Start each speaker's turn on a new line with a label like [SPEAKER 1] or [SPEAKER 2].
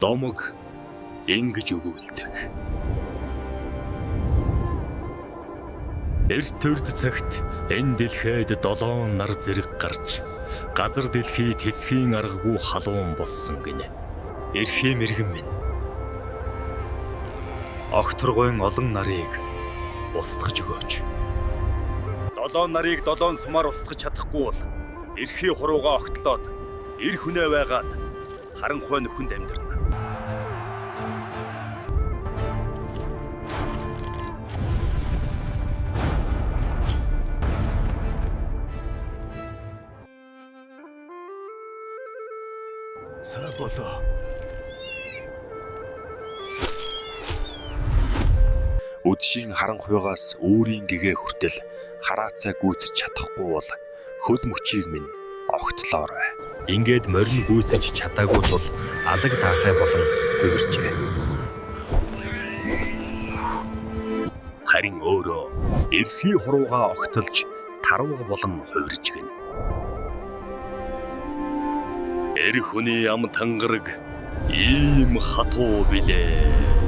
[SPEAKER 1] Домог ингэж өгүүлдэг. Эрт төрд цагт энэ дэлхийд 7 нар зэрэг гарч газар дэлхий тэсхийн аргагүй халуун болсон гинэ. Эрхий мэргэн минь. Огторгойн олон нарыг устгаж өгөөч. 7 нарыг 7 сумаар устгаж чадахгүй бол эрхий хуруугаа огтлоод эр хүнээ байгаад харанхуй нөхөнд амьдрна. Сара болоо. Үдшийн харанхуйгаас өөрийн гэгээ хүртэл хараацаа гүйцэж чадахгүй бол хөл мөчийг минь огтлоорой. Ингээд морин гүйцэж чадаагүй тул алаг даахай болон хувирчээ. Харин өөрөө эрхий хуруугаа огтолж тарваг болон хувирч гэнэ. Эр хүний ам тангараг ийм хатуу билээ.